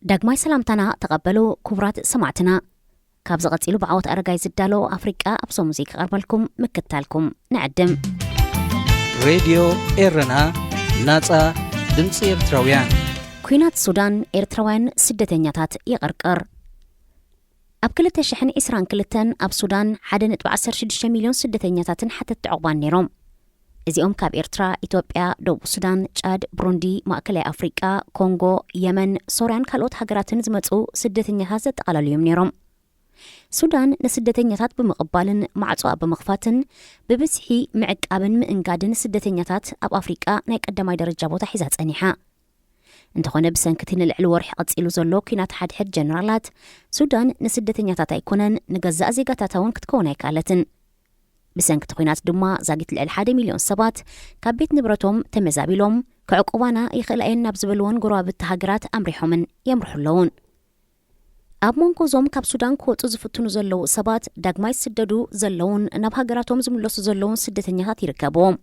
داغماي سلامتنا تقبلوا كبرات سمعتنا كابز قتيلو بعوت أرقاي زدالو أفريقيا أبسو موسيقى قربلكم مكتالكم نعدم راديو إيرنا ناتا دمسي إرتراويان كوينات السودان إرتراويان سدتنياتات يغرقر أب كلتا شحن إسران كلتن أب سودان حدن 16 مليون سدتنياتات حتى تعقبان نيروم إزيهم كاب إرترا إثيوبيا دوب السودان تشاد بروندي مأكلي أفريقيا كونغو يمن سوريان كالوت هاجراتن زمتو سدتنياتات تقلاليوم نيروم سودان نسدتنياتات بمقبالن معصوا بمخفاتن ببسحي معقابن مئنقادن سدتنياتات أب أفريقيا نايك قدماي درجة بوتا حيزات أنيحا انتخونا بسنكتين العلورح قصيلو زلو كينات حد جنرالات سودان نسدتنياتات ايكونن نغزا زيغاتاتاون كتكونا يكالتن بسنكت خوينات دما زاقيت الالحاد مليون سبات كابيت نبرتهم تمزابيلهم كعقوبانا يخلقين نابزبلون قراب التهاجرات أمريحومن يمرحلون أب مونكو زوم كاب سودان كوتو زفتونو زلو سبات داغماي سددو زلون ناب هاجراتهم زملوسو زلون سدتنياتات يركبوهم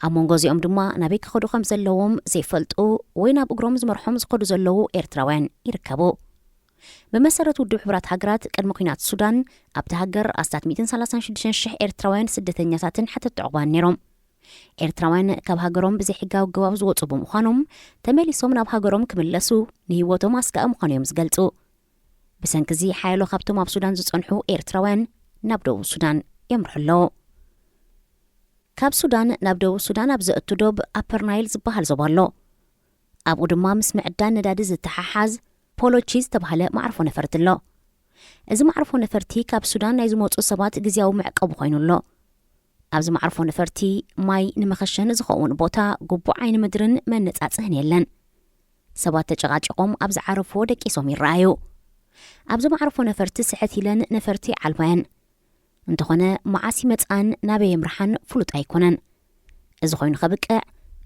أمونغو زيوم دما نابيك خدو خمس اللوم زي فلتو وين بقرام زمرحوم زقدو زلو إرتراوان يركبو بمسارة ودو حبرات هاجرات كالمقينات السودان أبتهاجر أستات 236 شح إرتراوان سدتنياتاتن حتى تعقبان نيروم إرتراوان كاب هاجروم بزي حقاو قواب زوطو بمخانوم تمالي صوم ناب هاجروم كملسو نهيواتو ماسكا مخانيوم زقلتو بسانكزي حايلو خابتو ماب سودان زوطنحو إرتراوان نابدو السودان يمرحلو كاب سودان نابدو سودان أبزأتو دوب أبر نايل زبهال زبالو أبو دما مسمع دان ندادز التحاحاز بولو تشيز تبهاله معرفو نفرتلو إذا معرفو نفرتي كاب سودان نايزو موت أصابات جزياو معقب خوينولو أبزا معرفو نفرتي ماي نمخشن زخوون بوتا قبو عين مدرن من نتاتسهن يلن سبات تجغاجقوم أبزا عرفو دك إسومي الرأيو أبزا معرفو نفرتي سحتي لن نفرتي عالبان انتخونا معاسي متان نابي يمرحن فلوت أيكونن إذا خوين خبقع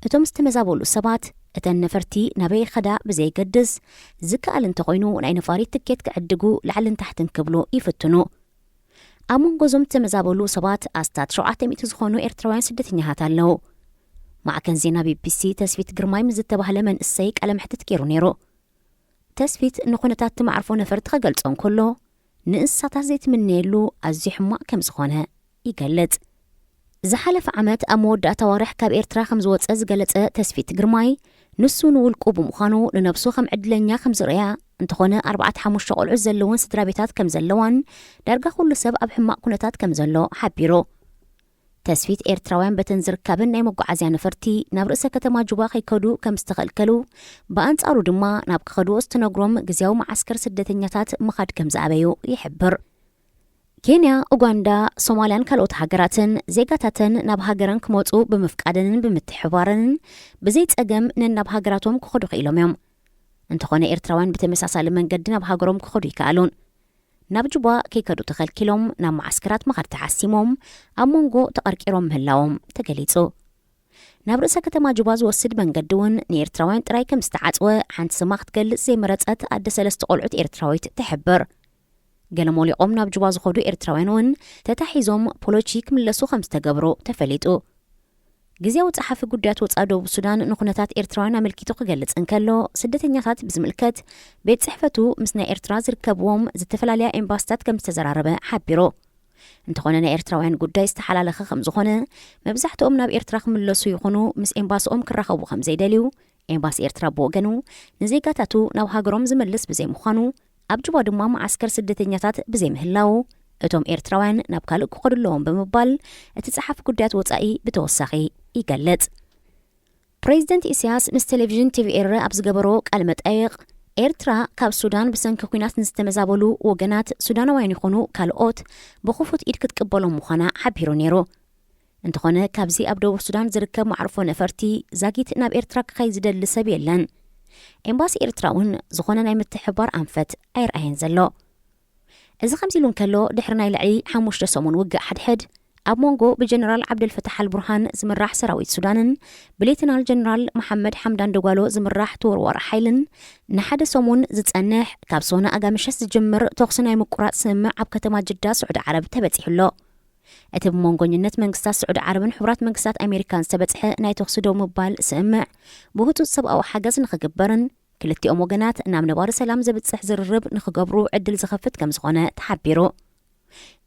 اتو مستمزابولو سبات اتن نفرتي نابي خدا بزي قدس زكا الانتخوينو ونأي نفاري تكيت كعدقو لعلن تحتن كبلو يفتنو أمون قزم تمزابولو سبات أستاد شعاتم يتزخونو إرتروان سدتيني هاتالو مع كان زينا BBC تسفيت قرماي مزتبه لمن السيك ألم حتى تكيرو نيرو تسفيت نخونتات معرفو نفرت خقلتون كله نقصة زيت من نيلو أزيحما كم زخونها يقلت زحلف عمت أمود أتوارح كاب إرترا خمزوات أزقلت تسفيت قرماي نسو نولكو بمخانو لنبسو خم عدلنيا خمز ريا انتخونا 4 حمو الشغل عزلوان سترابيتات كم زلوان دارقا كل سب أبحما كونتات كم زلو حبيرو تسفيت إرتراوان بتنزر كابن نايمو قعزيان نفرتي نابرسا كتما جواخي كدو كم استغلكلو بانت أرو دما نابك خدو استنقرم جزيو معسكر سدتنياتات مخاد كم زعبيو يحبر كينيا، أوغندا، صوماليان كالوت هاجراتن زيغاتاتن ناب هاجران كموتو بمفقادن بمتحوارن بزيت أقم نناب هاجراتهم كخدو خيلوم يوم انتخونا إرتراوان بتمساسال من قد ناب هاجروم كخدو يكالون ناب جوا كي كدو تخلكلهم ناب معسكرات مخار تحسيمهم أمونغو تقركيروم هلاوم تقليتو ناب رأسا كتما جواز وصد من قدون نيرتراوان ترايكم استعاتوا حانت سماخت قل زي مرتقات أدى سلست قلعت إرتراويت تحبر قلمولي قمنا بجواز خودو إرتراوانون تتحيزهم بولوتشيك من لسو 5 تقبرو تفليتو جزياو صحافي قدات وتصادو بالسودان نخونتات إرتراوان ملكيتو قلت انكالو سدتنياتات بزملكت بيت صحفتو مسنا إرتراز ركبوهم زتفلاليا إمباستات كم استزراربا حابيرو انتخوننا إرتراوان قدا استحلال خمزخونه مبزحتو أمنا بإرتراخ من لسو يخونو مس إمباسو كرخو بخم زيداليو إمباس إرترا بوغنو نزيقاتاتو ناو هاجروم زملس بزي مخانو أبجوا دما معسكر سدتنياتات بزي مهلاو اتوم إرتراوان نابكالو كقدلوهم بمبال اتتصحف قدات وطائي بتوساقي يقلت بريزيدنت إسياس مس تلفزيون تيفي إير أبزقبرو قالمت أيق إرترا كاب سودان بسن كوينات نستمزابولو وغنات سودانوين يخونو كالوت بخوفوت إيد كتقبلو مخانا حبيرو نيرو انتخونا كابزي أبدو السودان زركب معرفو نفرتي زاقيت ناب إرترا خيزدل لسبيلن إمباسي إرتراون زخونا نايم التحبار أنفت أير أهين زلو إذا خمسيلون كالو دحرنا يلعي حموش رسومون وقع حد أب مونغو بجنرال عبد الفتاح البرهان زمراح سراويت سودان بليتنال جنرال محمد حمدان دوغالو زمراح تور ورا حيلن نحد سومون زتسنح كابسونا أقامشس جمر توخسنا يمقرات سمع عب كتما جدا سعود عرب تبتحلو أتب مونغونينت منقسات سعود عربن حبرات منقسات أمريكان سبتح ناي توخسدو مبال سمع بوهتو السبق أو حاجز نخقبرن ክልቲኦም ወገናት ናብ ነባሪ ሰላም ዘብጽሕ ዝርርብ ንኽገብሩ ዕድል ዝኸፍት ከም ዝኾነ ተሓቢሩ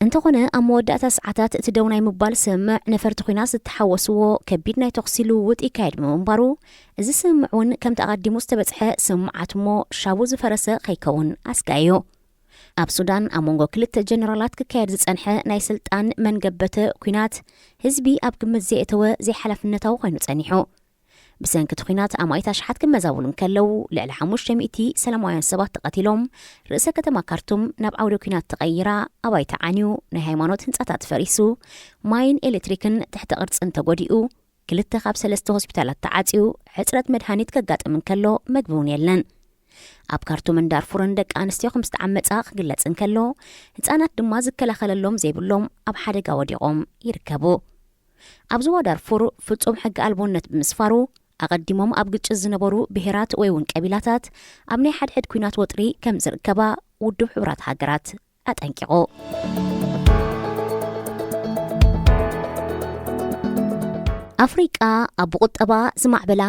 እንተኾነ ኣብ መወዳእታ ሰዓታት እቲ ደው ናይ ምባል ስምምዕ ነፈርቲ ኩናት ዝተሓወስዎ ከቢድ ናይ ተኽሲ ልውውጥ ይካየድ ብምንባሩ እዚ ስምምዕ እውን ከም ተቐዲሙ ዝተበጽሐ ስምምዓት እሞ ሻቡ ዝፈረሰ ከይከውን ኣስጋዮ ኣብ ሱዳን ኣብ መንጎ ክልተ ጀነራላት ክካየድ ዝጸንሐ ናይ ስልጣን መንገበተ ኩናት ህዝቢ ኣብ ግምት ዘእተወ ዘይሓላፍነታዊ ኮይኑ ጸኒሑ ብሰንኪ ኩናት ኣማይታ ሸሓት ክመዛውሉ እንከለው ልዕሊ 500 ሰላማውያን ሰባት ተቐቲሎም ርእሰ ከተማ ካርቱም ናብ ዓውደ ኩናት ተቐይራ ኣባይታ ዓንዩ ናይ ሃይማኖት ህንጻታት ፈሪሱ ማይን ኤሌክትሪክን ትሕቲ ቅርጽን ተጎዲኡ 2 ካብ 3 ሆስፒታላት ተዓጽዩ ሕጽረት መድሃኒት ከጋጥም እንከሎ መግቢ እውን የለን ኣብ ካርቱምን ዳርፉርን ደቂ ኣንስትዮ ከም ዝተዓመጻ ክግለጽ እንከሎ ህጻናት ድማ ዝከላኸለሎም ዘይብሎም ኣብ ሓደጋ ወዲቖም ይርከቡ ኣብ ዞባ ዳርፉር ፍጹም ሕጊ ኣልቦነት ብምስፋሩ ኣቐዲሞም ኣብ ግጭት ዝነበሩ ብሄራት ወይ እውን ቀቢላታት ኣብ ናይ ሓድሕድ ኩናት ወጥሪ ከም ዝርከባ ውድብ ሕብራት ሃገራት ኣጠንቂቑ ኣፍሪቃ ኣብ ቁጠባ ዝማዕበላ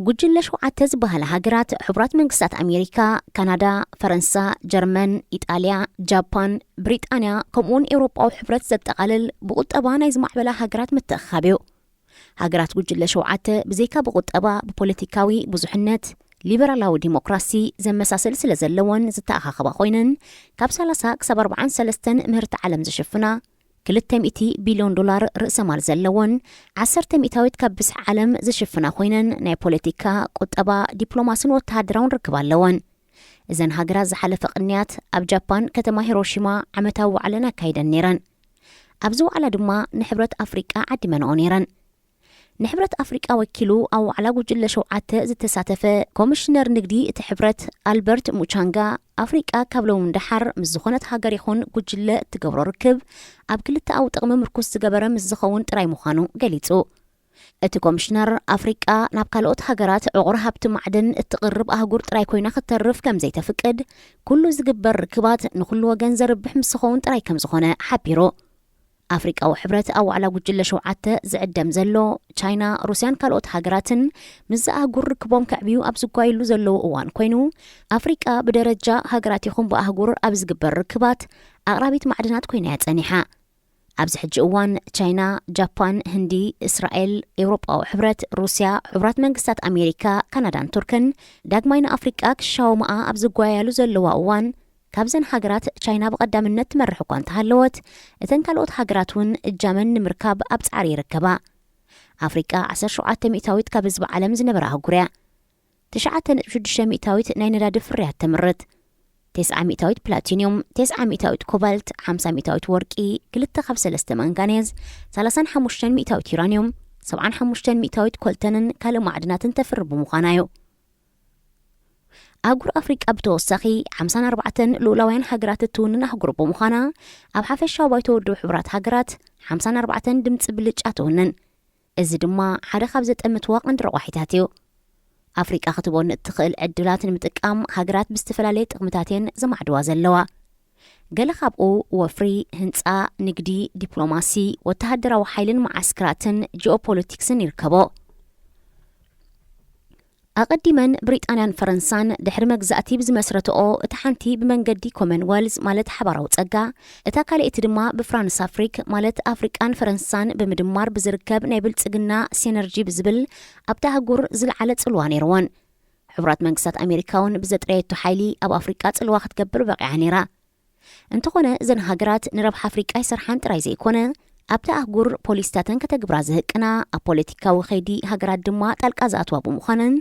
ጉጅለ ሸውዓተ ዝበሃላ ሃገራት ሕቡራት መንግስታት ኣሜሪካ ካናዳ ፈረንሳ ጀርመን ኢጣልያ ጃፓን ብሪጣንያ ከምኡውን ኤውሮጳዊ ሕብረት ዘጠቓልል ብቁጠባ ናይ ዝማዕበላ ሃገራት ምትእኻብዩ ሃገራት ጉጅለ ሸውዓተ ብዘይካ ብቁጠባ ብፖለቲካዊ ብዙሕነት ሊበራላዊ ዲሞክራሲ ዘመሳሰል ስለ ዘለዎን ዝተኣኻኸባ ኮይነን ካብ 30 ክሳብ 43 ምህርቲ ዓለም ዝሽፍና $200 ቢልዮን ርእሰ ማል ዘለዎን 10 ሚእታዊት ካብ ብስሕ ዓለም ዝሽፍና ኮይነን ናይ ፖለቲካ ቁጠባ ዲፕሎማስን ወተሃደራውን ርክብ ኣለወን እዘን ሃገራት ዝሓለፈ ቅንያት ኣብ ጃፓን ከተማ ሂሮሺማ ዓመታዊ ዋዕለን ኣካይደን ነይረን ኣብዚ ዋዕላ ድማ ንሕብረት ኣፍሪቃ ዓዲመንኦ ነይረን ንሕብረት ኣፍሪቃ ወኪሉ ኣብ ዋዕላ ጉጅለ ሸውዓተ ዝተሳተፈ ኮሚሽነር ንግዲ እቲ ሕብረት ኣልበርት ሙቻንጋ ኣፍሪቃ ካብ ሎም ድሓር ምስ ዝኾነት ሃገር ይኹን ጉጅለ እትገብሮ ርክብ ኣብ ክልተ ኣብ ጥቕሚ ምርኩስ ዝገበረ ምስ ዝኸውን ጥራይ ምዃኑ ገሊጹ እቲ ኮሚሽነር ኣፍሪቃ ናብ ካልኦት ሃገራት ዕቑር ሃብቲ ማዕድን እትቕርብ ኣህጉር ጥራይ ኮይና ክትተርፍ ከም ዘይተፍቅድ ኩሉ ዝግበር ርክባት ንኩሉ ወገን ዘርብሕ ምስ ዝኸውን ጥራይ ከም ዝኾነ ሓቢሩ ኣፍሪቃዊ ሕብረት ኣብ ዋዕላ ጉጅለ ሸውዓተ ዝዕደም ዘሎ ቻይና ሩስያን ካልኦት ሃገራትን ምስ ኣህጉር ርክቦም ከዕብዩ ኣብ ዝጓይሉ ዘለዉ እዋን ኮይኑ ኣፍሪቃ ብደረጃ ሃገራት ይኹን ብኣህጉር ኣብ ዝግበር ርክባት ኣቕራቢት ማዕድናት ኮይና ያጸኒሓ ኣብዚ ሕጂ እዋን ቻይና ጃፓን ህንዲ እስራኤል ኤውሮጳዊ ሕብረት ሩስያ ሕቡራት መንግስታት ኣሜሪካ ካናዳን ቱርክን ዳግማይ ንኣፍሪቃ ክሻወምኣ ኣብ ዝጓያሉ ዘለዋ እዋን ካብዘን ሃገራት ቻይና ብቐዳምነት ትመርሕ እኳ እንተሃለወት እተን ካልኦት ሃገራት እውን እጃመን ንምርካብ ኣብ ጻዕሪ ይርከባ ኣፍሪቃ 17 ሚእታዊት ካብ ህዝቢ ዓለም ዝነበረ ኣህጉር እያ 9.6 ሚእታዊት ናይ ነዳዲ ፍርያት ተምርት 9 ሚእታዊት ፕላቲኒየም 9 ሚእታዊት ኮባልት 50 ሚእታዊት ወርቂ 2 ካብ 3 ማንጋኔዝ 35 ሚእታዊት ዩራኒየም 75 ሚእታዊት ኮልተንን ካልእ ማዕድናትን ተፍርብ ብምዃናዩ ኣህጉር ኣፍሪቃ ብተወሳኺ 54 ልኡላውያን ሃገራት እትውንን ኣህጉር ብምዃና ኣብ ሓፈሻዊ ባይቶ ውድብ ሕብራት ሃገራት 54 ድምፂ ብልጫ ትውንን እዚ ድማ ሓደ ካብ ዘጠምትዋ ቀንዲ ረቑሒታት እዩ ኣፍሪቃ ክትቦን እትኽእል ዕድላት ንምጥቃም ሃገራት ብዝተፈላለየ ጥቕምታትን ዘማዕድዋ ዘለዋ ገለ ካብኡ ወፍሪ ህንፃ ንግዲ ዲፕሎማሲ ወተሃደራዊ ሓይልን ማዓስከራትን ጂኦፖለቲክስን ይርከቦ ኣቐዲመን ብሪጣንያን ፈረንሳን ድሕሪ መግዛእቲ ብዝመስረትኦ እቲ ሓንቲ ብመንገዲ ኮመንዌልዝ ማለት ሓባራዊ ጸጋ እታ ካልእቲ ድማ ብፍራንስ ኣፍሪክ ማለት ኣፍሪቃን ፈረንሳን ብምድማር ብዝርከብ ናይ ብልጽግና ሲነርጂ ብዝብል ኣብታ ኣህጉር ዝለዓለ ጽልዋ ነይርዎን ሕቡራት መንግስታት ኣሜሪካውን ብዘጥረየቱ ሓይሊ ኣብ ኣፍሪቃ ጽልዋ ክትገብር በቂዓ ነይራ እንተኾነ እዘን ሃገራት ንረብሓ ኣፍሪቃ ይሰርሓን ጥራይ ዘይኮነ ኣብታ ኣህጉር ፖሊስታተን ከተግብራ ዝህቅና ኣብ ፖለቲካዊ ኸይዲ ሃገራት ድማ ጣልቃ ዝኣትዋ ብምዃነን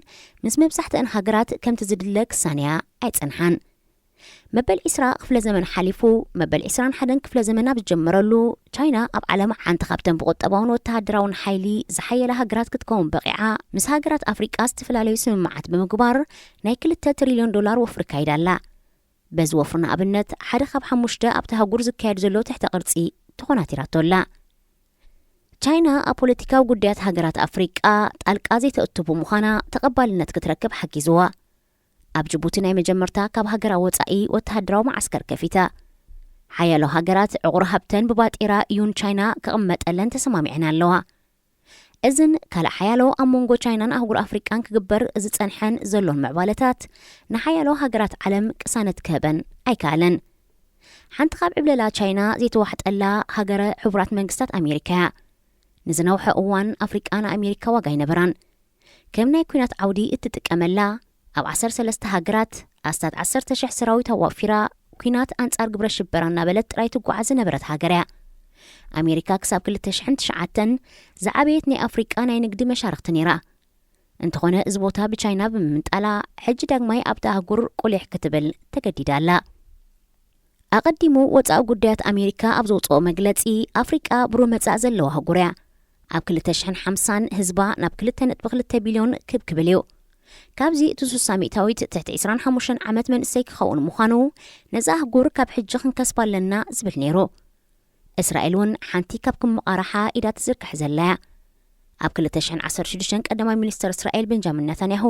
ምስ መብዛሕትአን ሃገራት ከምቲ ዝድለ ክሳንያ ኣይጸንሓን መበል 20 ክፍለ ዘመን ሓሊፉ መበል 21 ክፍለ ዘመን ኣብ ዝጀመረሉ ቻይና ኣብ ዓለም ሓንቲ ካብተን ብቁጠባውን ወተሃደራውን ሓይሊ ዝሓየላ ሃገራት ክትከውን በቂዓ ምስ ሃገራት ኣፍሪቃ ዝተፈላለዩ ስምምዓት ብምግባር ናይ $2 ትሪልዮን ወፍሪ ካይዳላ በዚ ወፍሪ ንኣብነት 1 ካብ 5 ኣብታ ኣህጉር ዝካየድ ዘሎ ትሕተ ቅርጺ ተኾናቲራቶላ ቻይና ኣብ ፖለቲካዊ ጉዳያት ሃገራት ኣፍሪቃ ጣልቃ ዘይተእትቡ ምዃና ተቐባልነት ክትረክብ ሓጊዝዋ ኣብ ጅቡቲ ናይ መጀመርታ ካብ ሃገራዊ ወጻኢ ወተሃደራዊ ማዓስከር ከፊታ ሓያሎ ሃገራት ዕቑር ሃብተን ብባጢራ ዩን ቻይና ክቕመጠለን ተሰማሚዕን ኣለዋ እዝን ካልሓያሎ ኣብ መንጎ ቻይናን ኣህጉር ኣፍሪቃን ክግበር ዝጸንሐን ዘሎን ምዕባለታት ንሓያሎ ሃገራት ዓለም ቅሳነት ክህበን ኣይከኣለን። ሓንቲ ካብ ዕብለላ ቻይና ዘይተዋሕጠላ ሃገረ ሕቡራት መንግስታት ኣሜሪካ እያ። ንዝነውሐ እዋን ኣፍሪቃ ንኣሜሪካ ዋጋ ይነበራን። ከም ናይ ኩናት ዓውዲ እትጥቀመላ ኣብ 13 ሃገራት ኣስታት 10,000 ሰራዊት ኣዋፊራ ኩናት ኣንጻር ግብረ ሽበራ እናበለት ጥራይ ትጓዓዝ ነበረት ሃገር እያ። ኣሜሪካ ክሳብ 2009 ዝዓበየት ናይ ኣፍሪቃ ናይ ንግዲ መሻርክቲ ነይራ። እንተኾነ እዚ ቦታ ብቻይና ብምምንጣላ ሕጂ ዳግማይ ኣብቲ ኣህጉር ቁልሕ ክትብል ተገዲዳላ። ኣቐዲሙ ወፃኢ ጉዳያት ኣሜሪካ ኣብ ዘውፅኦ መግለጺ ኣፍሪቃ ብሩህ መጻእ ዘለዋ ኣህጉር እያ። ኣብ 2050 ህዝባ ናብ 2.2 ቢልዮን ክብል እዩ። ካብዚ እቲ 60 ትሕቲ 25 ዓመት መንእሰይ ክኸውን ምዃኑ ነዛ ኣህጉር ካብ ሕጂ ክንከስባለና ዝብል ነይሩ። እስራኤል እውን ሓንቲ ካብ ክምቃርሓ ኢዳ ትዝርክሕ ዘላ እያ። ኣብ 2016 ቀዳማይ ሚኒስተር እስራኤል ቤንጃሚን ነታንያሁ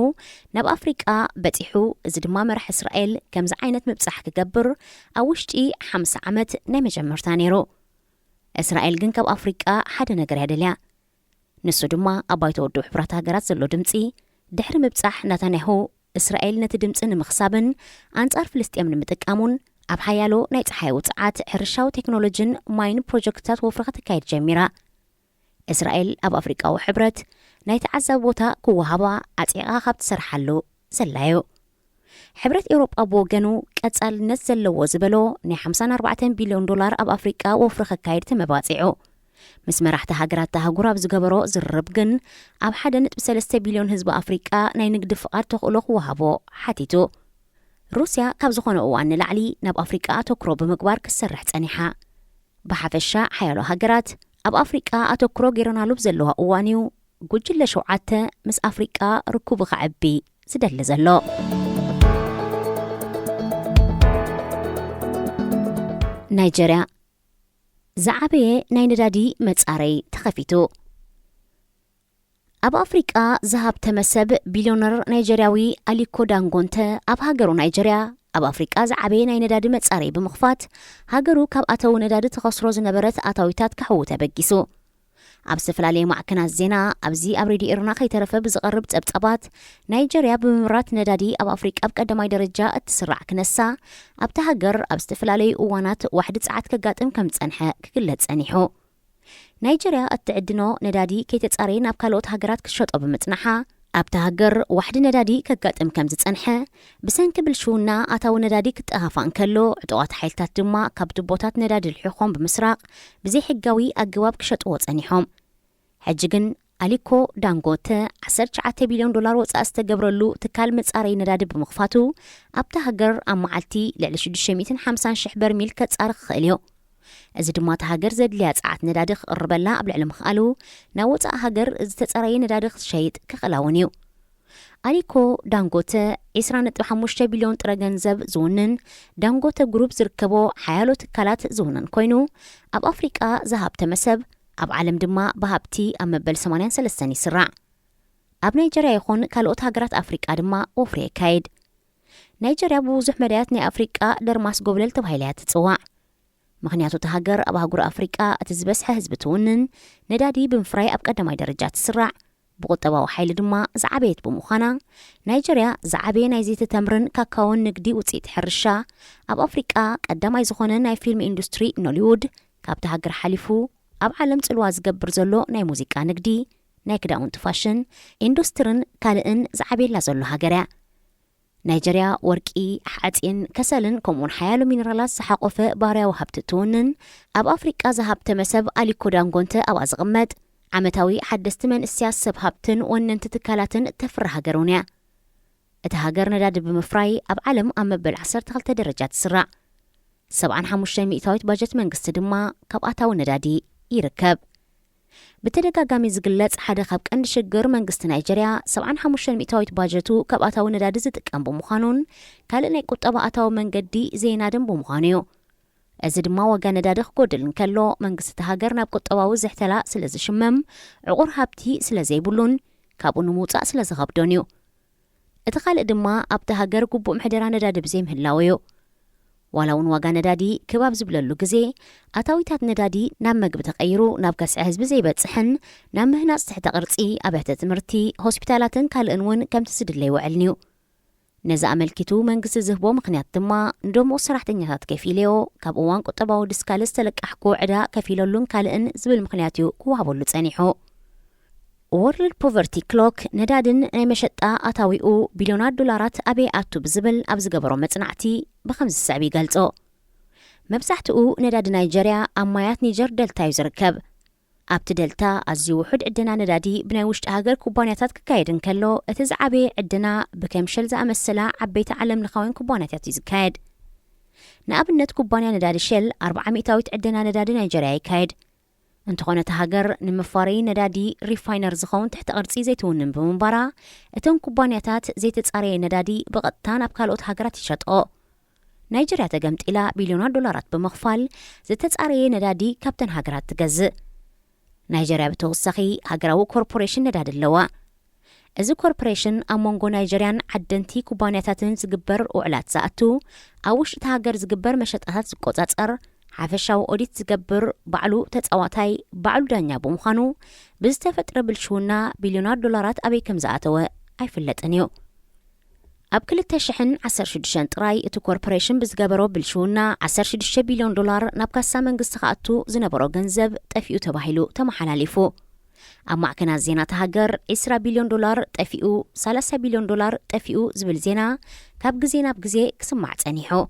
ናብ ኣፍሪቃ በፂሑ፣ እዚ ድማ መራሒ እስራኤል ከምዚ ዓይነት ምብጻሕ ክገብር ኣብ ውሽጢ 50 ዓመት ናይ መጀመርታ ነይሩ። እስራኤል ግን ካብ ኣፍሪቃ ሓደ ነገር ያደልያ። ንሱ ድማ ኣብ ባይቶ ውድብ ሕቡራት ሃገራት ዘሎ ድምፂ ድሕሪ ምብጻሕ ነታንያሁ እስራኤል ነቲ ድምፂ ንምኽሳብን ኣንጻር ፍልስጥኤም ንምጥቃሙን ኣብ ሓያሎ ናይ ፀሓይ ውፅዓት ሕርሻዊ ቴክኖሎጂን ማይን ፕሮጀክትታት ወፍሪ ክትካየድ ጀሚራ። እስራኤል ኣብ ኣፍሪቃዊ ሕብረት ናይ ተዓዛቢ ቦታ ክወሃባ ዓፂቓ ካብ ትሰርሓሉ ዘላዩ። ሕብረት ኤውሮጳ ብወገኑ ቀጻልነት ዘለዎ ዝበሎ ናይ 54 ቢልዮን ዶላር ኣብ ኣፍሪቃ ወፍሪ ክካየድ ተመባፂዑ። ምስ መራሕቲ ሃገራት ኣህጉር ኣብ ዝገበሮ ዝርርብ ግን ኣብ 1.3 ቢልዮን ህዝቢ ኣፍሪቃ ናይ ንግዲ ፍቓድ ተኽእሎ ክወሃቦ ሓቲቱ። ሩስያ ካብ ዝኾነ እዋን ንላዕሊ ናብ ኣፍሪቃ ኣተኩሮ ብምግባር ክሰርሕ ጸኒሓ። ብሓፈሻ ሓያሎ ሃገራት ኣብ ኣፍሪቃ ኣተኩሮ ገይረናሉ ዘለዋ እዋን እዩ ጉጅለ 7 ምስ ኣፍሪቃ ርክቡ ክዕቢ ዝደሊ ዘሎ። ናይጀርያ ዝዓበየ ናይ ነዳዲ መጻረይ ተኸፊቱ። ኣብ ኣፍሪቃ ዝሃብተ መሰብ ቢልዮነር ናይጀርያዊ ኣሊኮ ዳንጎንተ ኣብ ሃገሩ ናይጀርያ ኣብ ኣፍሪቃ ዝዓበየ ናይ ነዳዲ መጻረይ ብምኽፋት ሃገሩ ካብ ኣተው ነዳዲ ተኸስሮ ዝነበረት ኣታዊታት ካሕዉ ተበጊሱ። ኣብ ዝተፈላለየ ማዕከናት ዜና ኣብዚ ኣብ ሬድዮ ኤርና ከይተረፈ ብዝቐርብ ጸብጸባት ናይጀርያ ብምምራት ነዳዲ ኣብ ኣፍሪቃ ኣብ ቀዳማይ ደረጃ እትስራዕ ክነሳ ኣብቲ ሃገር ኣብ ዝተፈላለዩ እዋናት ዋሕዲ ፀዓት ከጋጥም ከም ጸንሐ ክግለጽ ጸኒሑ። ናይጀርያ እትዕድኖ ነዳዲ ከይተጻረየ ናብ ካልኦት ሃገራት ክሸጦ ብምጽናሓ ኣብቲ ሃገር ዋሕዲ ነዳዲ ከጋጥም ከም ዝጸንሐ ብሰንኪ ብልሽውና ኣታዊ ነዳዲ ክጠኻፋእ እንከሎ ዕጡቓት ሓይልታት ድማ ካብ ቱቦታት ነዳዲ ልሒኾም ብምስራቕ ብዘይ ሕጋዊ ኣገባብ ክሸጥዎ ጸኒሖም። ሕጂ ግን ኣሊኮ ዳንጎተ 19 ቢልዮን ዶላር ወጻኢ ዝተገብረሉ ትካል መጻረይ ነዳዲ ብምኽፋቱ ኣብቲ ሃገር ኣብ መዓልቲ ልዕሊ 650,000 በርሚል ከጻርኽ ክኽእል እዩ። እዚ ድማ እቲ ሃገር ዘድልያ ፀዓት ነዳዲ ክቕርበላ ኣብ ልዕሊ ምኽኣሉ ናብ ወፃኢ ሃገር ዝተጸረየ ነዳዲ ክትሸይጥ ክኽእላውን እዩ። ኣሊኮ ዳንጎተ 20.5 ቢልዮን ጥረ ገንዘብ ዝውንን ዳንጎተ ግሩፕ ዝርከቦ ሓያሎ ትካላት ዝውንን ኮይኑ ኣብ ኣፍሪቃ ዝሃብተ መሰብ ኣብ ዓለም ድማ ብሃብቲ ኣብ መበል 83 ይስራዕ። ኣብ ናይጀርያ ይኹን ካልኦት ሃገራት ኣፍሪቃ ድማ ወፍሪ የካይድ። ናይጀርያ ብብዙሕ መዳያት ናይ ኣፍሪቃ ደርማስ ጎብለል ተባሂላ እያ ትጽዋዕ። ምክንያቱ እቲ ሃገር ኣብ ኣህጉር ኣፍሪቃ እቲ ዝበስሐ ህዝቢ ትውንን ነዳዲ ብምፍራይ ኣብ ቀዳማይ ደረጃ ትስራዕ፣ ብቁጠባዊ ሓይሊ ድማ ዝዓበየት ብምዃና ናይጀርያ ዝዓበየ ናይ ዘይቲ ተምርን ካካዎን ንግዲ ውፅኢት ሕርሻ ኣብ ኣፍሪቃ ቀዳማይ ዝኾነ ናይ ፊልም ኢንዱስትሪ ኖሊውድ ካብቲ ሃገር ሓሊፉ ኣብ ዓለም ጽልዋ ዝገብር ዘሎ ናይ ሙዚቃ ንግዲ፣ ናይ ክዳውንቲ ፋሽን ኢንዱስትሪን ካልእን ዝዓበየላ ዘሎ ሃገር እያ። ናይጀርያ ወርቂ፣ ሓጺን፣ ከሰልን ከምኡውን ሓያሎ ሚነራላት ዝሓቆፈ ባህርያዊ ሃብቲ ትውንን ኣብ ኣፍሪቃ ዝሃብተ መሰብ ኣሊኮ ዳንጎንተ ኣብኣ ዝቕመጥ ዓመታዊ ሓደስቲ መንእስያት ሰብ ሃብትን ወነንቲ ትካላትን ተፍሪ ሃገር እውን እያ። እቲ ሃገር ነዳዲ ብምፍራይ ኣብ ዓለም ኣብ መበል 12 ደረጃ ትስራዕ። 75% ባጀት መንግስቲ ድማ ካብ ኣታዊ ነዳዲ ይርከብ። ብተደጋጋሚ ዝግለጽ ሓደ ካብ ቀንዲ ሽግር መንግስቲ ናይጀርያ 75% ባጀቱ ካብ ኣታዊ ነዳዲ ዝጥቀም ብምዃኑን ካልእ ናይ ቁጠባ ኣታዊ መንገዲ ዘይናድን ብምዃኑ እዩ። እዚ ድማ ዋጋ ነዳዲ ክጎድል እንከሎ መንግስቲ እቲ ሃገር ናብ ቁጠባዊ ዘሕተላ ስለ ዝሽመም ዕቑር ሃብቲ ስለ ዘይብሉን ካብኡ ንምውፃእ ስለ ዝኸብዶን እዩ። እቲ ካልእ ድማ ኣብቲ ሃገር ግቡእ ምሕደራ ነዳዲ ብዘይ ምህላው እዩ። ዋላውን ዋጋ ነዳዲ ክባብ ዝብለሉ ግዜ ኣታዊታት ነዳዲ ናብ መግቢ ተቀይሩ ናብ ከስዒ ህዝቢ ዘይበጽሕን ናብ ምህናጽ ትሕተ ቅርጺ ኣብያተ ትምህርቲ ሆስፒታላትን ካልእን እውን ከምቲ ዝድለ ይውዕል ነዩ ነዛ ኣመልኪቱ መንግስቲ ዝህቦ ምክንያት ድማ ንደሞ ሰራሕተኛታት ከፊልዮ ካብ እዋን ቁጠባዊ ድስካለ ዝተለቃሕኩ ዕዳ ከፊለሉን ካልእን ዝብል ምክንያት እዩ ክወሃበሉ ጸኒሑ World Poverty Clock ነዳድን ናይ መሸጣ ኣታዊኡ ቢልዮናት ዶላራት ኣበይ ኣቱ ብዝብል ኣብ ዝገበሮ መጽናዕቲ ብኸምዚ ሰዕቢ ይገልጾ መብዛሕትኡ ነዳዲ ናይጀርያ ኣብ ማያት ኒጀር ደልታ እዩ ዝርከብ ኣብቲ ደልታ ኣዝዩ ውሑድ ዕድና ነዳዲ ብናይ ውሽጢ ሃገር ኩባንያታት ክካየድ እንከሎ እቲ ዝዓበየ ዕድና ብከምሸል ዝኣመሰላ ዓበይቲ ዓለም ለኻውያን ኩባንያታት እዩ ዝካየድ ንኣብነት ኩባንያ ነዳዲ ሸል 400 ዕድና ነዳዲ ናይጀርያ ይካየድ እንተኾነ እቲ ሃገር ንምፋረይ ነዳዲ ሪፋይነር ዝኸውን ትሕቲ ቅርጺ ዘይትውንን ብምንባራ እቶም ኩባንያታት ዘይተጻረየ ነዳዲ ብቐጥታ ናብ ካልኦት ሃገራት ይሸጥኦ ናይጀርያ ተገምጢላ ቢልዮናት ዶላራት ብምኽፋል ዝተጻረየ ነዳዲ ካብተን ሃገራት ትገዝእ ናይጀርያ ብተወሳኺ ሃገራዊ ኮርፖሬሽን ነዳዲ ኣለዋ እዚ ኮርፖሬሽን ኣብ መንጎ ናይጀርያን ዓደንቲ ኩባንያታትን ዝግበር ውዕላት ዝኣቱ ኣብ ውሽጢ ሃገር ዝግበር መሸጣታት ዝቆጻጸር ሓፈሻዊ ኦዲት ዝገብር ባዕሉ ተጻዋታይ ባዕሉ ዳኛ ብምዃኑ ብዝተፈጥረ ብልሽውና ቢልዮናት ዶላራት ኣበይ ከም ዝኣተወ ኣይፍለጥን እዩ ኣብ 2016 ጥራይ እቲ ኮርፖሬሽን ብዝገበሮ ብልሽውና 16 ቢልዮን ዶላር ናብ ካሳ መንግስቲ ከኣቱ ዝነበሮ ገንዘብ ጠፊኡ ተባሂሉ ተመሓላሊፉ ኣብ ማዕከናት ዜና ሃገር 20 ቢልዮን ዶላር ጠፊኡ 30 ቢልዮን ዶላር ጠፊኡ ዝብል ዜና ካብ ግዜ ናብ ግዜ ክስማዕ ጸኒሑ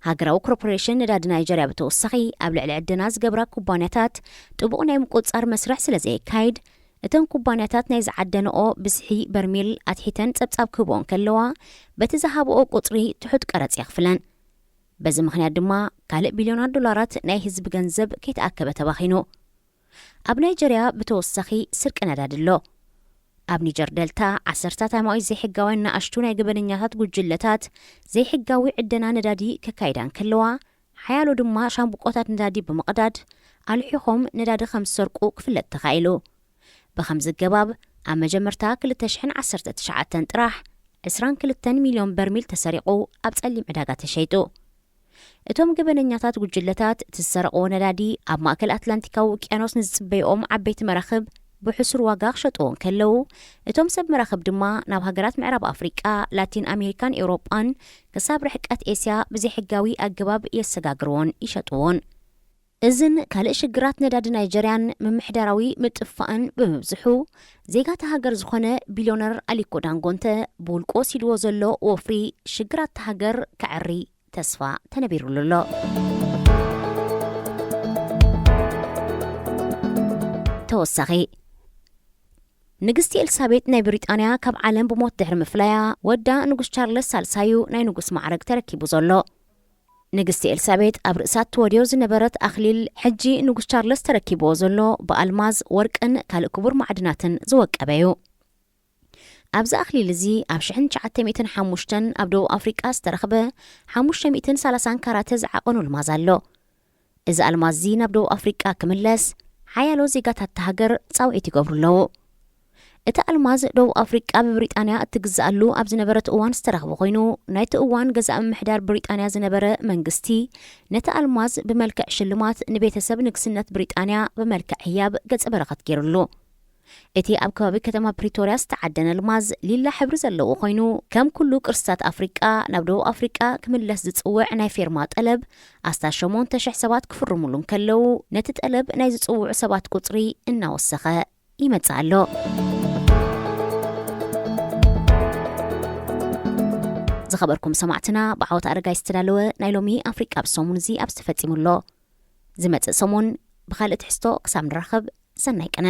ሃገራዊ ኮርፖሬሽን ነዳዲ ናይጀርያ ብተወሳኺ ኣብ ልዕሊ ዕድና ዝገብራ ኩባንያታት ጥቡቕ ናይ ምቁጻር መስርሕ ስለ ዘየካይድ እተን ኩባንያታት ናይ ዝዓደንኦ ብስሒ በርሜል ኣትሒተን ጸብጻብ ክህብኦን ከለዋ በቲ ዝሃብኦ ቁጽሪ ትሑት ቀረጽ የኽፍለን በዚ ምክንያት ድማ ካልእ ቢልዮናት ዶላራት ናይ ህዝቢ ገንዘብ ከይተኣከበ ተባኺኑ ኣብ ናይጀርያ ብተወሳኺ ስርቂ ነዳዲ ኣሎ ኣብ ኒጀር ደልታ 10 ታማዊ ዘይሕጋዊ ንኣሽቱ ናይ ገበነኛታት ጉጅለታት ዘይሕጋዊ ዕድና ነዳዲ ከካይዳን ከለዋ ሓያሎ ድማ ሻምብቆታት ነዳዲ ብምቕዳድ ኣልሒኾም ነዳዲ ከም ዝሰርቁ ክፍለጥ ተኻኢሉ ብኸምዚ ገባብ ኣብ መጀመርታ 2019 ጥራሕ 22 ሚልዮን በርሚል ተሰሪቑ ኣብ ጸሊም ዕዳጋ ተሸይጡ እቶም ገበነኛታት ጉጅለታት ትሰረቕዎ ነዳዲ ኣብ ማእከል ኣትላንቲካዊ ውቅያኖስ ንዝጽበይኦም ዓበይቲ መራኽብ ብሕሱር ዋጋ ክሸጥዎን ከለዉ እቶም ሰብ መራኽብ ድማ ናብ ሃገራት ምዕራብ ኣፍሪቃ ላቲን ኣሜሪካን ኤውሮጳን ክሳብ ርሕቀት ኤስያ ብዘይሕጋዊ ኣገባብ የሰጋግርዎን ይሸጥዎን እዝን ካልእ ሽግራት ነዳዲ ናይጀርያን ምምሕዳራዊ ምጥፋእን ብምብዝሑ ዜጋታ ሃገር ዝኾነ ቢልዮነር ኣሊኮ ዳንጎንተ ብውልቆ ሲድዎ ዘሎ ወፍሪ ሽግራት ሃገር ክዕሪ ተስፋ ተነቢሩሉ ኣሎ ተወሳኺ ንግስቲ ኤልሳቤጥ ናይ ብሪጣንያ ካብ ዓለም ብሞት ድሕሪ ምፍላያ ወዳ ንጉስ ቻርለስ ሳልሳዩ ናይ ንጉስ ማዕረግ ተረኪቡ ዘሎ ንግስቲ ኤልሳቤጥ ኣብ ርእሳት ተወድዮ ዝነበረት ኣኽሊል ሕጂ ንጉስ ቻርለስ ተረኪብዎ ዘሎ ብኣልማዝ ወርቅን ካልእ ክቡር ማዕድናትን ዝወቀበዩ ኣብዚ ኣኽሊል እዚ ኣብ 1905 ኣብ ደቡብ ኣፍሪቃ ዝተረኽበ 530 ካራተ ዝዓቐኑ ኣልማዝ ኣሎ እዚ ኣልማዝ እዚ ናብ ደቡብ ኣፍሪቃ ክምለስ ሓያሎ ዜጋታት ሃገር ጻውዒት ይገብሩ ኣለዉ እቲ ኣልማዝ ደቡብ ኣፍሪቃ ብብሪጣንያ እትግዛኣሉ ኣብ ዝነበረት እዋን ዝተረኽበ ኮይኑ ናይቲ እዋን ገዛእ ምምሕዳር ብሪጣንያ ዝነበረ መንግስቲ ነቲ ኣልማዝ ብመልክዕ ሽልማት ንቤተሰብ ንግስነት ብሪጣንያ ብመልክዕ ህያብ ገጸ በረኸት ገይሩሉ እቲ ኣብ ከባቢ ከተማ ፕሪቶሪያ ዝተዓደነ ኣልማዝ ሊላ ሕብሪ ዘለዎ ኮይኑ ከም ኩሉ ቅርስታት ኣፍሪቃ ናብ ደቡብ ኣፍሪቃ ክምለስ ዝጽውዕ ናይ ፌርማ ጠለብ 8,000 ሰባት ክፍርሙሉ ከለዉ ነቲ ጠለብ ናይ ዝጽውዑ ሰባት ቁጽሪ እናወሰኸ ይመጽእ ኣሎ ዝኸበርኩም ሰማዕትና ብዓወት ኣረጋይ ዝተዳለወ ናይ ሎሚ ኣፍሪቃ ብሰሙን እዚ ኣብ ዝተፈጺሙሎ ዝመጽእ ሰሙን ብኻልእ ትሕዝቶ ክሳብ ንራኸብ ሰናይ ቀነ